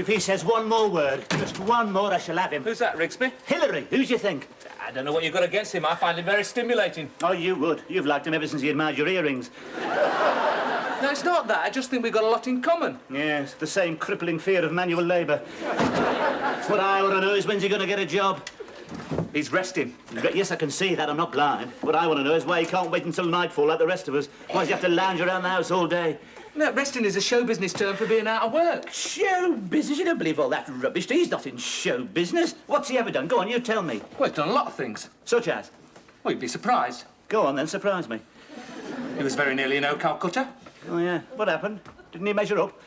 If he says one more word, just one more, I shall have him. Who's that, Rigsby? Hillary, who do you think? I don't know what you've got against him. I find him very stimulating. Oh, you would. You've liked him ever since he admired your earrings. No, it's not that. I just think we've got a lot in common. Yes, the same crippling fear of manual labour. What I want to know is when's he going to get a job? He's resting. Yes, I can see that. I'm not blind. What I want to know is why he can't wait until nightfall like the rest of us. Why does he have to lounge around the house all day? No, resting is a show business term for being out of work. Show business? You don't believe all that rubbish. He's not in show business. What's he ever done? Go on, you tell me. Well, he's done a lot of things. Such as? Well, you'd be surprised. Go on then, surprise me. He was very nearly no Calcutta. Oh, yeah. What happened? Didn't he measure up?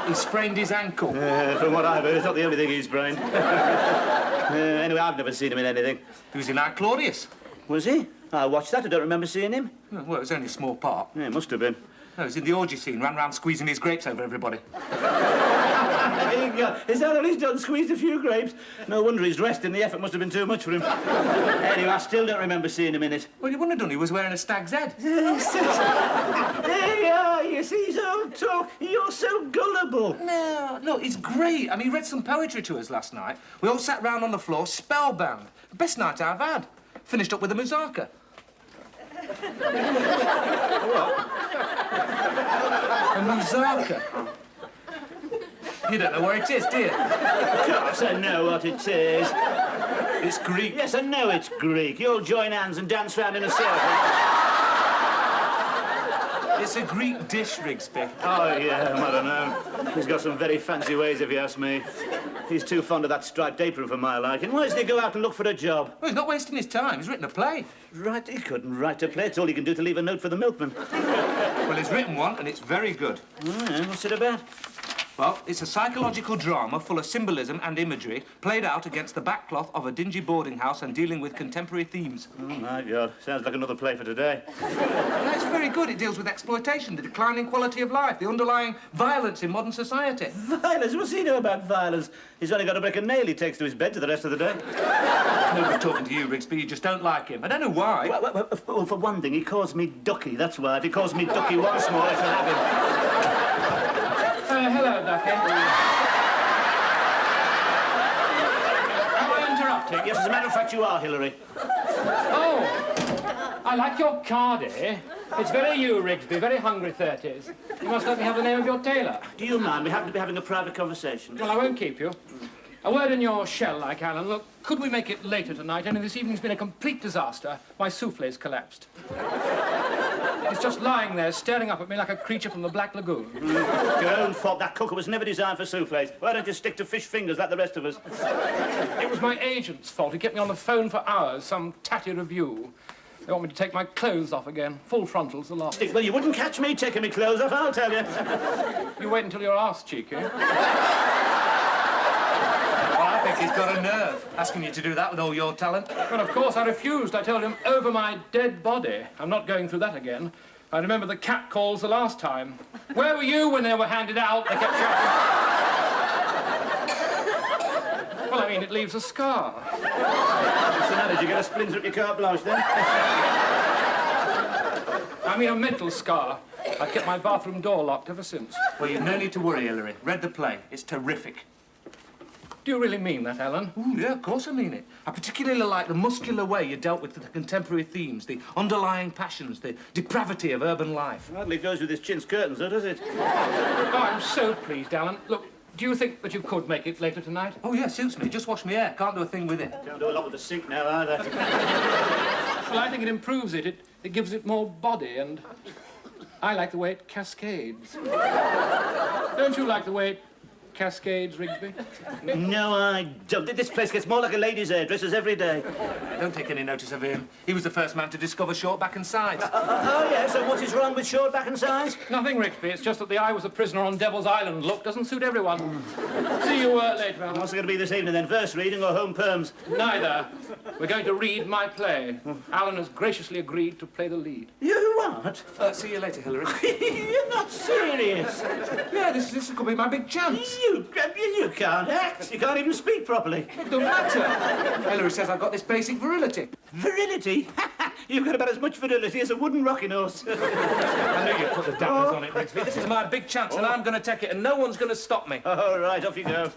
He sprained his ankle. From what I've heard, it's not the only thing he's sprained. Anyway, I've never seen him in anything. He was in Art Claudius. Was he? I watched that. I don't remember seeing him. Well, it was only a small part. Yeah, it must have been. No, he was in the orgy scene, ran round squeezing his grapes over everybody. Is that all he's done? Squeezed a few grapes? No wonder he's resting. The effort must have been too much for him. Anyway, I still don't remember seeing him in it. Well, you wouldn't have done. He was wearing a stag's head. There you are. You see his own talk. You're so gullible. No, look, it's great. I mean, he read some poetry to us last night. We all sat round on the floor, spellbound. The best night I've had. Finished up with a muzaka. A muzaka. You don't know where it is, do you? Of course I know what it is. It's Greek. Yes, I know it's Greek. You all join hands and dance round in a circle. It's a Greek dish, Rigsby. Oh, yeah, I don't know. He's got some very fancy ways, if you ask me. He's too fond of that striped apron for my liking. Why doesn't he go out and look for a job? Well, he's not wasting his time. He's written a play. Right, he couldn't write a play. It's all he can do to leave a note for the milkman. Well, he's written one, and it's very good. Oh, yeah, what's it about? Well, it's a psychological drama full of symbolism and imagery, played out against the backcloth of a dingy boarding house and dealing with contemporary themes. Oh, my God. Sounds like another play for today. No, it's very good. It deals with exploitation, the declining quality of life, the underlying violence in modern society. Violence? What's he know about violence? He's only got a brick and nail he takes to his bed for the rest of the day. Nobody's talking to you, Rigsby. You just don't like him. I don't know why. Well, for one thing, he calls me Ducky. That's why. If he calls me Ducky once more, I shall have him. Hello, Ducky. Am I interrupting? Yes, as a matter of fact, you are, Hillary. Oh, I like your card, eh? It's very you, Rigsby, very hungry 30s. You must let me have the name of your tailor. Do you mind? We happen to be having a private conversation. Well, I won't keep you. A word in your shell, like Alan. Look, could we make it later tonight? Only this evening's been a complete disaster. My souffle's collapsed. It's just lying there, staring up at me like a creature from the Black Lagoon. Your own fault. That cooker was never designed for soufflés. Why don't you stick to fish fingers like the rest of us? It was my agent's fault. He kept me on the phone for hours, some tatty review. They want me to take my clothes off again. Full frontal's the lot. Well, you wouldn't catch me taking my clothes off, I'll tell you. You wait until you're asked, cheeky. Well, I think he's got a nerve, asking you to do that with all your talent. Well, of course, I refused. I told him, over my dead body. I'm not going through that again. I remember the cat calls the last time. Where were you when they were handed out? They kept shouting. Well, I mean, it leaves a scar. So now did you get a splinter up your carte blanche, then? I mean, a mental scar. I kept my bathroom door locked ever since. Well, you've no need to worry, Hillary. Read the play. It's terrific. Do you really mean that, Alan? Ooh, yeah, of course I mean it. I particularly like the muscular way you dealt with the contemporary themes, the underlying passions, the depravity of urban life. Hardly goes with his chintz curtains, though, does it? Oh, I'm so pleased, Alan. Look, do you think that you could make it later tonight? Oh, yeah, suits me. Just wash my hair. Can't do a thing with it. Can't do a lot with the sink now, either. Well, I think it improves it. It gives it more body, and I like the way it cascades. Don't you like the way it cascades, Rigsby? No, I don't. This place gets more like a lady's hairdresser's every day. Don't take any notice of him. He was the first man to discover short back and sides. Oh, yeah, so what is wrong with short back and sides? Nothing, Rigsby. It's just that the I was a prisoner on Devil's Island look doesn't suit everyone. See you later, Alan. What's it going to be this evening, then? Verse reading or home perms? Neither. We're going to read my play. Alan has graciously agreed to play the lead. You what? See you later, Hillary. You're not serious. Yeah, this could be my big chance. You can't act. You can't even speak properly. It don't matter. Hillary says I've got this basic virility. Virility? You've got about as much virility as a wooden rocking horse. I knew you'd put the dappers on it, Rigsby. This is my big chance, and I'm going to take it, and no one's going to stop me. All right, off you go.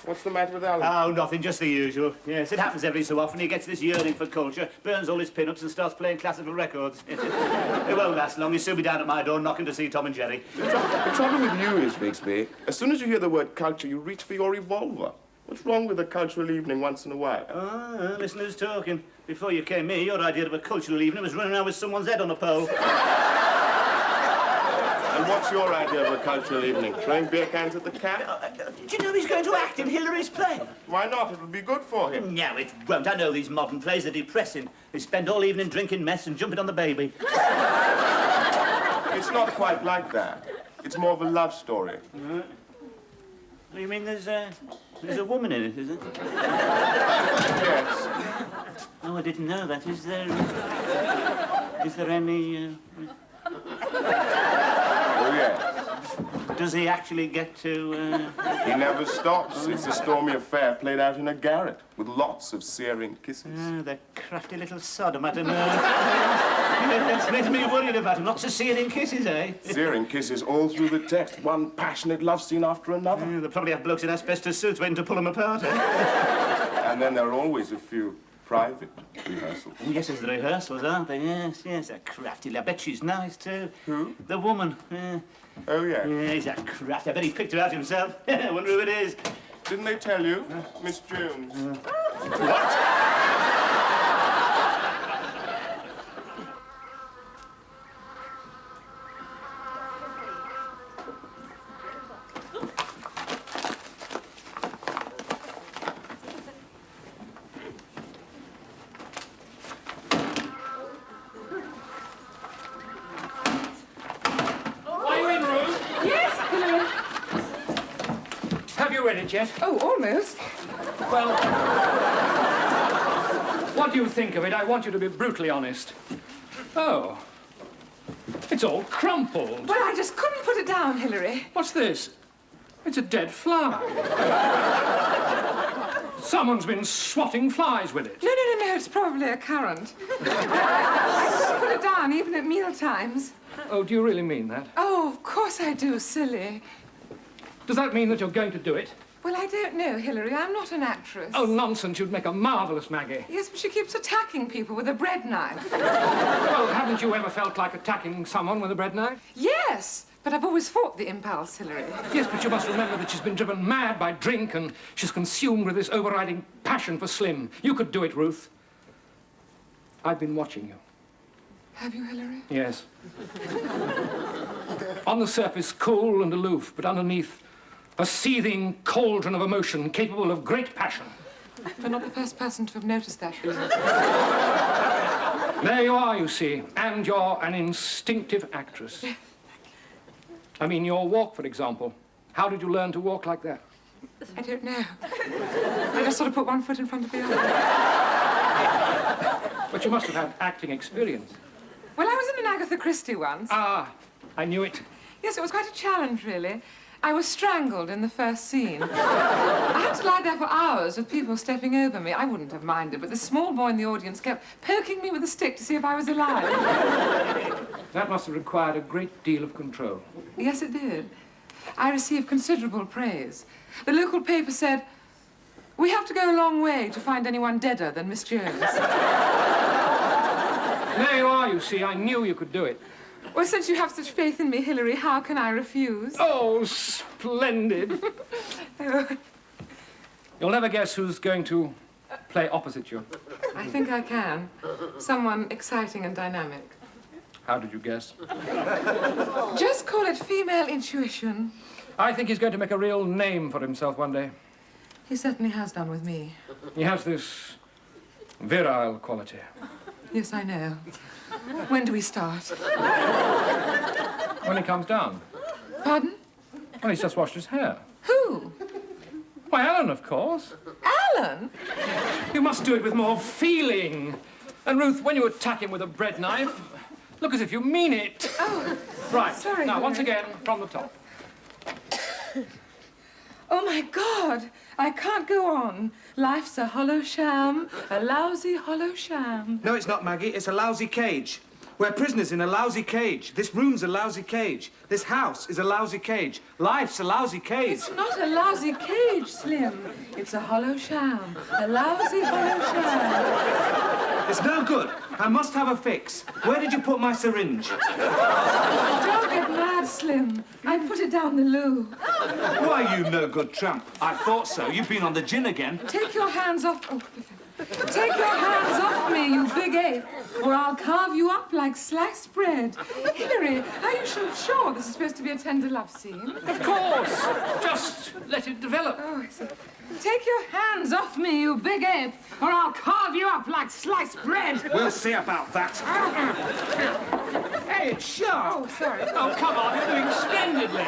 What's the matter with Alan? Oh, nothing, just the usual. Yes, it happens every so often. He gets this yearning for culture, burns all his pin-ups and starts playing classical records. It won't last long. He'll soon be down at my door knocking to see Tom and Jerry. The trouble with you is, Rigsby, as soon as you hear the word culture, you reach for your revolver. What's wrong with a cultural evening once in a while? Ah, listen who's talking. Before you came here, your idea of a cultural evening was running around with someone's head on a pole. And what's your idea of a cultural evening? Throwing beer cans at the cat? Do you know he's going to act in Hilary's play? Why not? It'll be good for him. No, it won't. I know these modern plays are depressing. They spend all evening drinking mess and jumping on the baby. It's not quite like that. It's more of a love story. You mean there's a woman in it, is it? Yes. Oh, I didn't know that. Is there any... Oh, yes. Does he actually get to... He never stops. It's a stormy affair played out in a garret with lots of searing kisses. Oh, the crafty little sodomite. That makes me worried about him. Lots of searing kisses, eh? Searing kisses all through the text. One passionate love scene after another. They probably have blokes in asbestos suits waiting to pull them apart, eh? And then there are always a few private rehearsals. Oh, yes, there's the rehearsals, aren't they? Yes, yes, a crafty. I bet she's nice, too. Who? The woman. Yeah. Oh, yeah. Yeah, he's a crafty. I bet he picked her out himself. I wonder who it is. Didn't they tell you? Miss Jones. Are you in, Ruth? Yes, Hilary. Have you read it yet? Oh, almost. Well, what do you think of it? I want you to be brutally honest. Oh, it's all crumpled. Well, I just couldn't put it down, Hilary. What's this? It's a dead fly. Someone's been swatting flies with it. No, it's probably a currant. I couldn't put it down, even at meal times. Oh, do you really mean that? Oh, of course I do, silly. Does that mean that you're going to do it? Well, I don't know, Hilary. I'm not an actress. Oh, nonsense. You'd make a marvellous Maggie. Yes, but she keeps attacking people with a bread knife. Well, haven't you ever felt like attacking someone with a bread knife? Yes, but I've always fought the impulse, Hilary. Yes, but you must remember that she's been driven mad by drink and she's consumed with this overriding passion for Slim. You could do it, Ruth. I've been watching you. Have you, Hilary? Yes. On the surface, cool and aloof, but underneath, a seething cauldron of emotion capable of great passion. You're not the first person to have noticed that, Hilary. There you are, you see, and you're an instinctive actress. I mean, your walk, for example. How did you learn to walk like that? I don't know. I just sort of put one foot in front of the other. But you must have had acting experience. Well, I was in an Agatha Christie once. Ah, I knew it. Yes, it was quite a challenge, really. I was strangled in the first scene. I had to lie there for hours with people stepping over me. I wouldn't have minded, but the small boy in the audience kept poking me with a stick to see if I was alive. That must have required a great deal of control. Yes, it did. I received considerable praise. The local paper said, "We have to go a long way to find anyone deader than Miss Jones." There you are, you see. I knew you could do it. Well, since you have such faith in me, Hilary, how can I refuse? Oh, splendid. Oh, You'll never guess who's going to play opposite you. I think I can. Someone exciting and dynamic. How did you guess? Just call it female intuition. I think he's going to make a real name for himself one day. He certainly has done with me. He has this virile quality. Yes, I know. When do we start? When he comes down. Pardon? Well, he's just washed his hair. Who? Why, Alan, of course. Alan? You must do it with more feeling. And, Ruth, when you attack him with a bread knife, look as if you mean it. Oh, Right. sorry, Now, once Henry. again, from the top. Oh, my God. I can't go on. Life's a hollow sham, a lousy hollow sham. No, it's not, Maggie. It's a lousy cage. We're prisoners in a lousy cage. This room's a lousy cage. This house is a lousy cage. Life's a lousy cage. It's not a lousy cage, Slim. It's a hollow sham, a lousy hollow sham. It's no good. I must have a fix. Where did you put my syringe? Don't get mad, Slim. I put it down the loo. Why, you no-good tramp. I thought so. You've been on the gin again. Take your hands off... Oh, take your hands off me, you big ape, or I'll carve you up like sliced bread. Hilary, are you sure this is supposed to be a tender love scene? Of course. Just let it develop. Oh, I see. Take your hands off me, you big ape, or I'll carve you up like sliced bread. We'll see about that. Hey, it's sharp. Oh, sorry. Oh, come on, you're doing splendidly.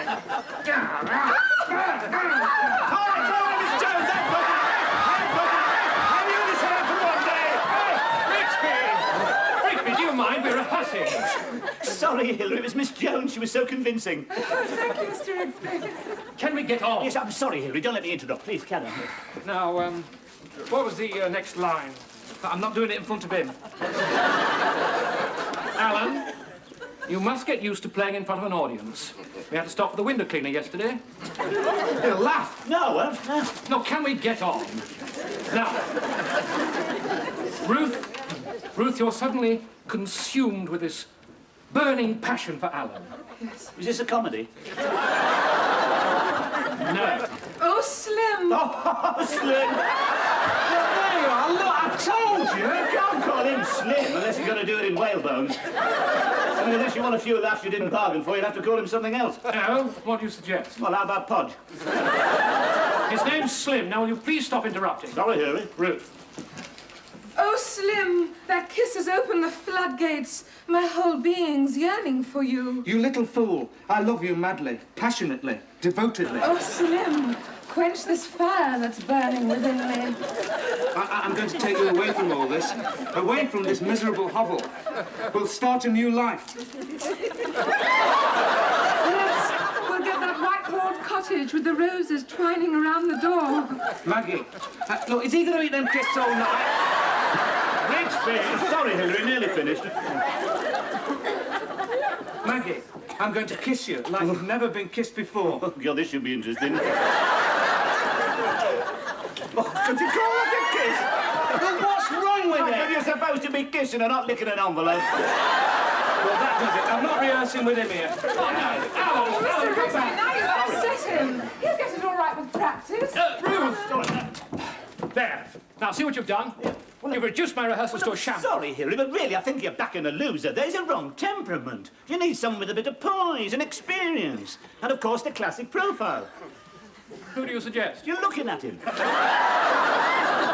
Rigsby, do you mind? We're rehearsing. Sorry, Hilary, it was Miss Jones. She was so convincing. Oh, thank you, Mr. Rigsby. Can we get on? Yes, I'm sorry, Hilary. Don't let me interrupt. Please, carry on. Now, what was the next line? I'm not doing it in front of him. Alan, you must get used to playing in front of an audience. We had to stop for the window cleaner yesterday. He'll laugh. No. No, can we get on? Now, Ruth, you're suddenly consumed with this burning passion for Alan. Yes. Is this a comedy? No. Oh, Slim. Oh, Slim! There you are. Look, I told you. You can't call him Slim unless you're going to do it in whalebones. I mean, unless you want a few laughs you didn't bargain for, you'd have to call him something else. No? What do you suggest? Well, how about Podge? His name's Slim. Now, will you please stop interrupting? Sorry, Hilary. Ruth. Oh, Slim, that kiss has opened the floodgates. My whole being's yearning for you. You little fool. I love you madly, passionately, devotedly. Oh, Slim, quench this fire that's burning within me. I'm going to take you away from all this, away from this miserable hovel. We'll start a new life. Yes, we'll get that white-walled cottage with the roses twining around the door. Maggie, look, is he going to eat them crisps all night? Rigsby! Sorry, Hilary, nearly finished. Maggie, I'm going to kiss you like you've never been kissed before. Oh, God, this should be interesting. Oh, could you call that a kiss? Well, what's wrong with Well, it? you're supposed to be kissing and not licking an envelope. Well, that does it. I'm not rehearsing with him here. Mr. Rigsby, now you've upset him. He'll get it all right with practice. Ruth! There. Now, see what you've done? You've reduced my rehearsals to a sham. Sorry, Hilary, but really, I think you're backing a loser. There's a wrong temperament. You need someone with a bit of poise and experience. And, of course, the classic profile. Who do you suggest? You're looking at him.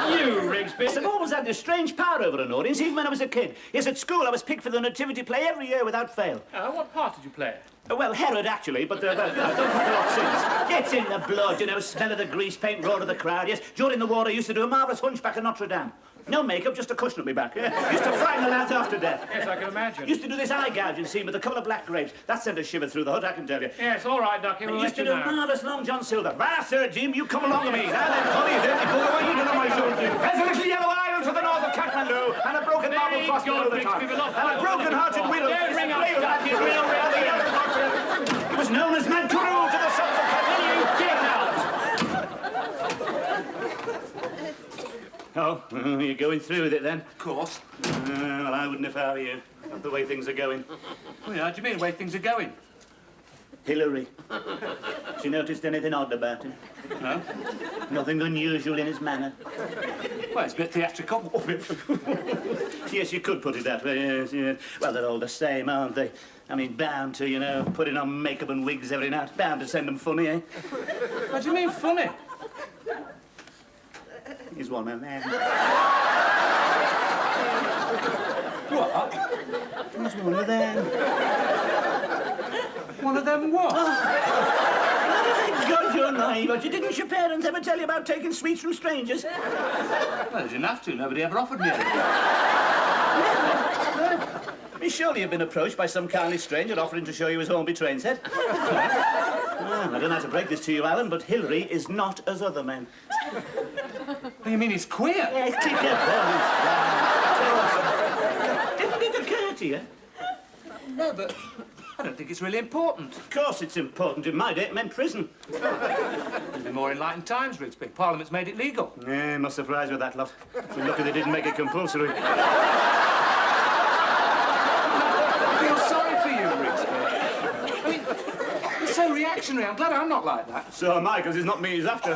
You, Rigsby. I've always had this strange power over an audience, even when I was a kid. Yes, at school, I was picked for the nativity play every year without fail. What part did you play? Well, Herod, actually, but I don't think a lot since. It's in the blood, you know, smell of the grease paint, roar of the crowd, yes. During the war, I used to do a marvellous hunchback at Notre Dame. No makeup, just a cushion at my back, yeah. Used to frighten the lads after death. Yes, I can imagine. Used to do this eye gouging scene with the couple of black grapes. That sent a shiver through the hood, I can tell you. Yes, all right, Ducky, we'll Used let to you do know. marvellous Long John Silver. Right, sir, Jim, you come along with me. Now then, Polly, you dirty bugger, what are you doing on my shoulder? There's a little yellow island to the north of Kathmandu, and a broken marble cross below the top. And a broken-hearted widow. Don't ring up, It's the Ducky, real we'll ring the other cross. It was known as Mantourou to the sons of Kathmandu. Get out! Oh, you're going through with it then? Of course. Well, I wouldn't if I were you. Not the way things are going. Well, how do you mean, the way things are going? Hilary. Has she noticed anything odd about him? No? Nothing unusual in his manner? Well, it's a bit theatrical. Yes, you could put it that way, yes, yes. Well, they're all the same, aren't they? I mean, bound to, you know, putting on makeup and wigs every night. Bound to send them funny, eh? What do you mean, funny? He's one of them. What? He's one of them. One of them what? God, you're naive. But didn't your parents ever tell you about taking sweets from strangers? Well, they didn't have to. Nobody ever offered me any. Surely you've been approached by some kindly stranger offering to show you his Hornby train set. Well, I don't know how to break this to you, Alan, but Hillary is not as other men. What do you mean he's queer? Yes, keep your voice down. Didn't it occur to you? No, but I don't think it's really important. Of course it's important. In my day, it meant prison. There'll be more enlightened times, Rigsby. Parliament's made it legal. Yeah, must surprise with that lot. We're lucky they didn't make it compulsory. I feel sorry for you, Rigsby. I mean, you're so reactionary. I'm glad I'm not like that. So am I, because it's not me he's after.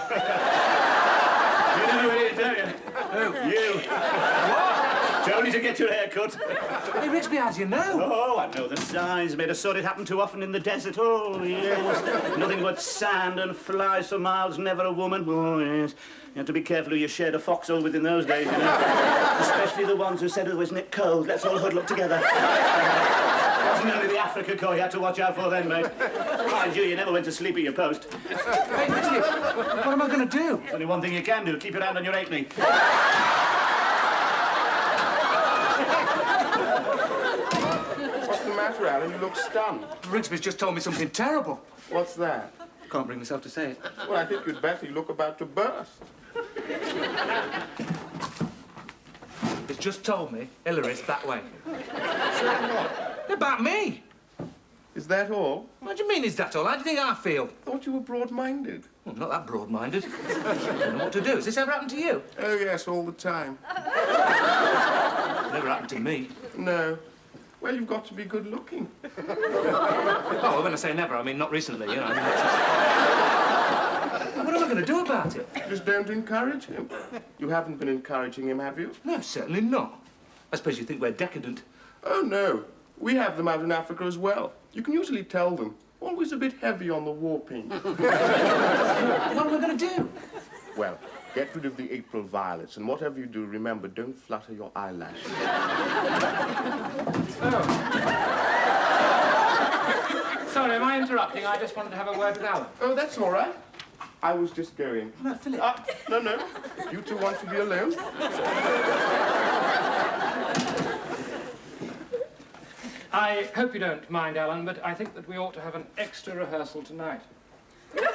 You know who it is, don't you? Who? You. What? Tony to get your hair cut. Hey, Rigsby, how do you know? Oh, I know the signs. Made us saw it happen too often in the desert. Oh, yes. Nothing but sand and flies for miles, never a woman. Oh, yes. You had to be careful who you shared a foxhole with in those days, you know. Especially the ones who said, oh, isn't it cold? Let's all huddle up together. It wasn't only the Africa Corps you had to watch out for then, mate. Mind you, you never went to sleep at your post. Hey, Rigsby, what am I going to do? There's only one thing you can do. Keep your hand on your halfpenny. What's the matter, Alan? You look stunned. Rigsby's just told me something terrible. What's that? Can't bring myself to say it. Well, I think you'd better. You look about to burst. He's just told me Hillary's that way. About me. Is that all? What do you mean is that all? How do you think I feel? Thought you were broad-minded. Well, I'm not that broad-minded. I don't know what to do. Has this ever happened to you? Oh, yes, all the time. Never happened to me. No. Well, you've got to be good-looking. Oh, well, when I say never, I mean not recently, you know. I mean, what am I going to do about it? Just don't encourage him. You haven't been encouraging him, have you? No, certainly not. I suppose you think we're decadent. Oh, no. We have them out in Africa as well. You can usually tell them. Always a bit heavy on the warping. What am I going to do? Well, get rid of the April violets, and whatever you do, remember, don't flutter your eyelashes. Sorry, am I interrupting? I just wanted to have a word with Alan. Oh, that's all right. I was just going. No, Philip. No. You two want to be alone? I hope you don't mind, Alan, but I think that we ought to have an extra rehearsal tonight. Well,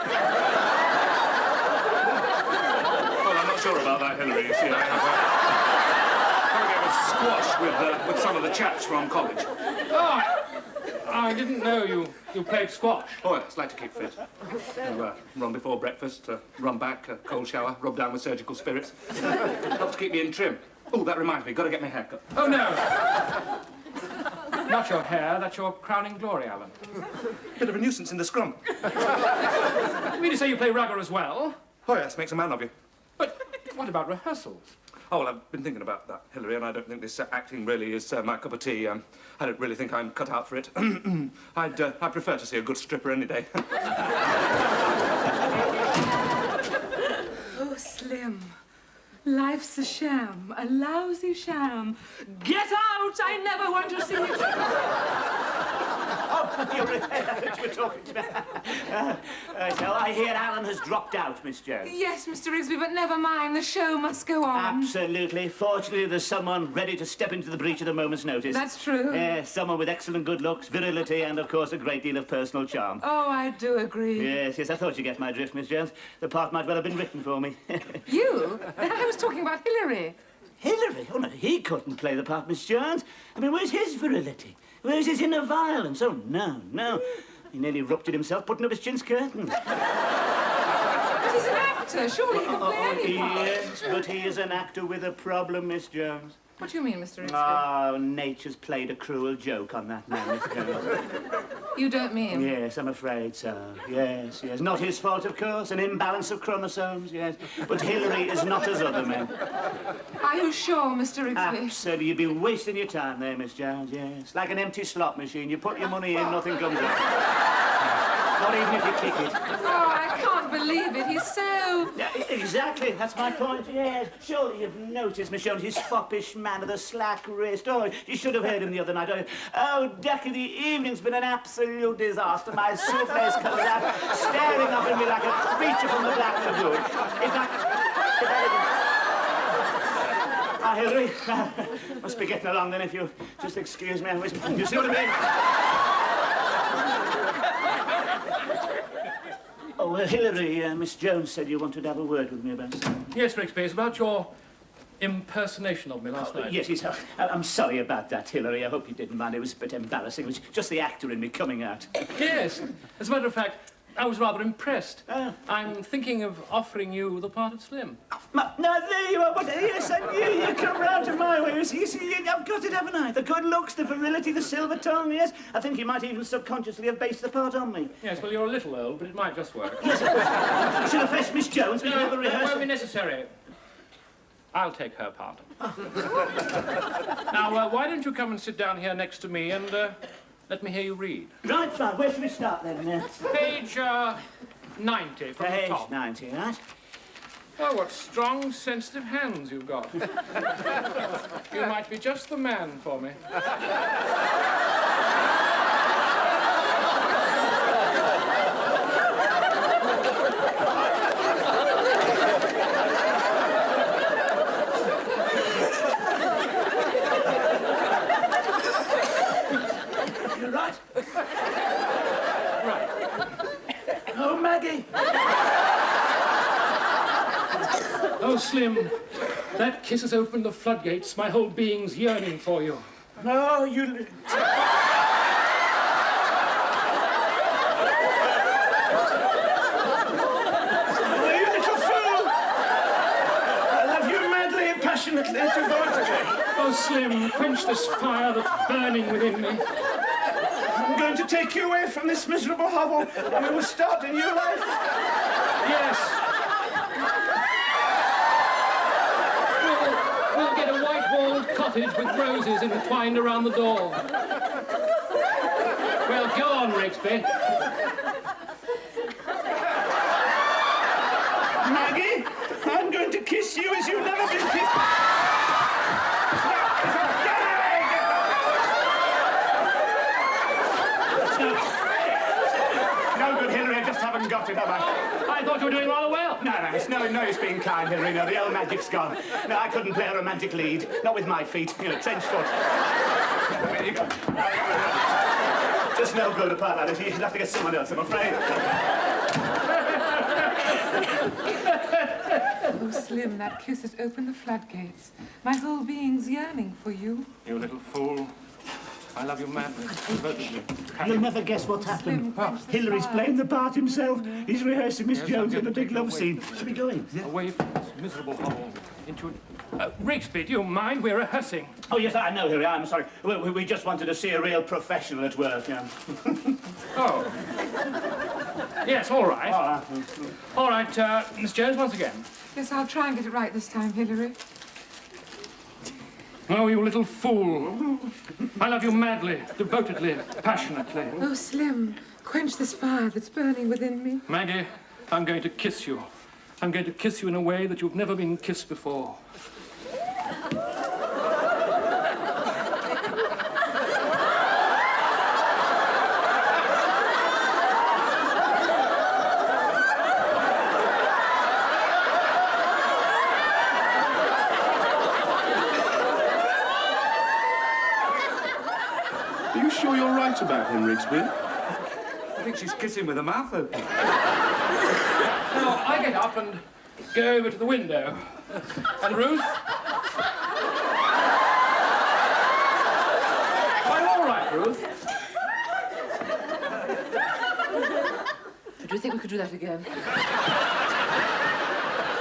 I'm not sure about that, Hillary. You see, I have a squash with some of the chaps from college. Oh, I didn't know you played squash. Oh, yes, like to keep fit. Run before breakfast, run back, cold shower, rub down with surgical spirits. Helps keep me in trim. Oh, that reminds me, got to get my hair cut. Oh, no. Not your hair, that's your crowning glory, Alan. Bit of a nuisance in the scrum. You mean to say you play rugger as well? Oh, yes, makes a man of you. But what about rehearsals? Oh, well, I've been thinking about that, Hillary, and I don't think this acting really is my cup of tea. I don't really think I'm cut out for it. I'd prefer to see a good stripper any day. Oh, Slim. Life's a sham, a lousy sham. Get out! I never want to see you. Oh, you're we're talking to me. So I hear Alan has dropped out, Miss Jones. Yes, Mr. Rigsby, but never mind. The show must go on. Absolutely. Fortunately, there's someone ready to step into the breach at a moment's notice. That's true. Someone with excellent good looks, virility, and, of course, a great deal of personal charm. Oh, I do agree. Yes, I thought you get my drift, Miss Jones. The part might well have been written for me. You? I was talking about Hillary. Hillary? Oh, no, he couldn't play the part, Miss Jones. I mean, where's his virility? Where's his inner violence? Oh, no. He nearly ruptured himself putting up his chintz curtain. But he's an actor. Surely he can play any part. Yes, but he is an actor with a problem, Miss Jones. What do you mean, Mr. Rigsby? Oh, nature's played a cruel joke on that man, Miss Jones. You don't mean? Yes, I'm afraid so. Yes. Not his fault, of course. An imbalance of chromosomes, yes. But Hillary is not as other men. Are you sure, Mr. Rigsby? Absolutely. You'd be wasting your time there, Miss Jones, yes. Like an empty slot machine. You put your money in, nothing comes out. Not even if you kick it. Oh, I can't believe it. He's so... Yeah, exactly. That's my point, yes. Surely you've noticed, Miss Jones, his foppish man with a slack wrist. Oh, you should have heard him the other night. Oh, Ducky, the evening's been an absolute disaster. My souffle's collapsed, staring up at me like a creature from the Black Lagoon. Hillary, must be getting along then if you just excuse me. You see what I mean? Oh, Hilary, Miss Jones said you wanted to have a word with me about something. Yes, Rigsby, it's about your impersonation of me last night. Yes, I'm sorry about that, Hilary. I hope you didn't mind. It was a bit embarrassing. It was just the actor in me coming out. Yes. As a matter of fact, I was rather impressed. Oh. I'm thinking of offering you the part of Slim. No, there you are. Yes, I knew you'd come round to my way. You see, I've got it, haven't I? The good looks, the virility, the silver tongue, yes. I think you might even subconsciously have based the part on me. Yes, well, you're a little old, but it might just work. You should have fetched Miss Jones. We never It rehearsed. won't be necessary. I'll take her part. Now, why don't you come and sit down here next to me and let me hear you read? Right, fine. Where should we start then? Page 90 from the Page top. 90, right? Oh, what strong, sensitive hands you've got. You might be just the man for me. You're right. Right. Oh, Maggie. Oh, Slim, that kiss has opened the floodgates. My whole being's yearning for you. No, you... You little fool! I love you madly and passionately and devotedly. Oh, Slim, quench this fire that's burning within me. I'm going to take you away from this miserable hovel and we will start a new life. Yes. We'll get a white-walled cottage with roses entwined around the door. Well, go on, Rigsby. Maggie, I'm going to kiss you as you've never been kissed. No good, Hilary. I just haven't got it, have I? I thought you were doing rather well. No, it's no use being kind, Hilary. No, the old magic's gone. No, I couldn't play a romantic lead. Not with my feet. You know, trench foot. Just no good apart like that. You'd have to get someone else, I'm afraid. Oh, Slim, that kiss has opened the floodgates. My whole being's yearning for you. You little fool. I love you madly, devotedly. You'll never guess what's happened. Hilary's playing the part himself. He's rehearsing Miss Jones in a big love scene. Should we go in? Away from this miserable hovel, into it. Rigsby, do you mind? We're rehearsing. Oh, yes, I know, Hilary. I'm sorry. We just wanted to see a real professional at work, yeah. Oh. Yes, all right. All right, Miss Jones, once again. Yes, I'll try and get it right this time, Hilary. Oh, you little fool. I love you madly, devotedly, passionately. Oh, Slim, quench this fire that's burning within me. Maggie, I'm going to kiss you. I'm going to kiss you in a way that you've never been kissed before. Are you sure you're right about him, Rigsby? I think she's kissing with her mouth open. Now, I get up and go over to the window. And Ruth? I'm all right, Ruth. Do you think we could do that again?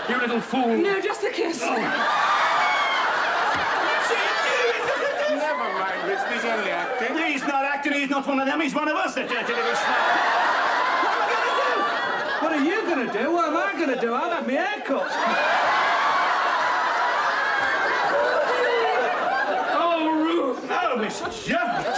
You little fool. No, just a kiss. Never mind, Rigsby's only acting. He's not acting. He's not one of them. He's one of us, the dirty little snot. What are you going to do? What am I going to do? I'll have my hair cut. Oh, Ruth. Oh, Miss Jones.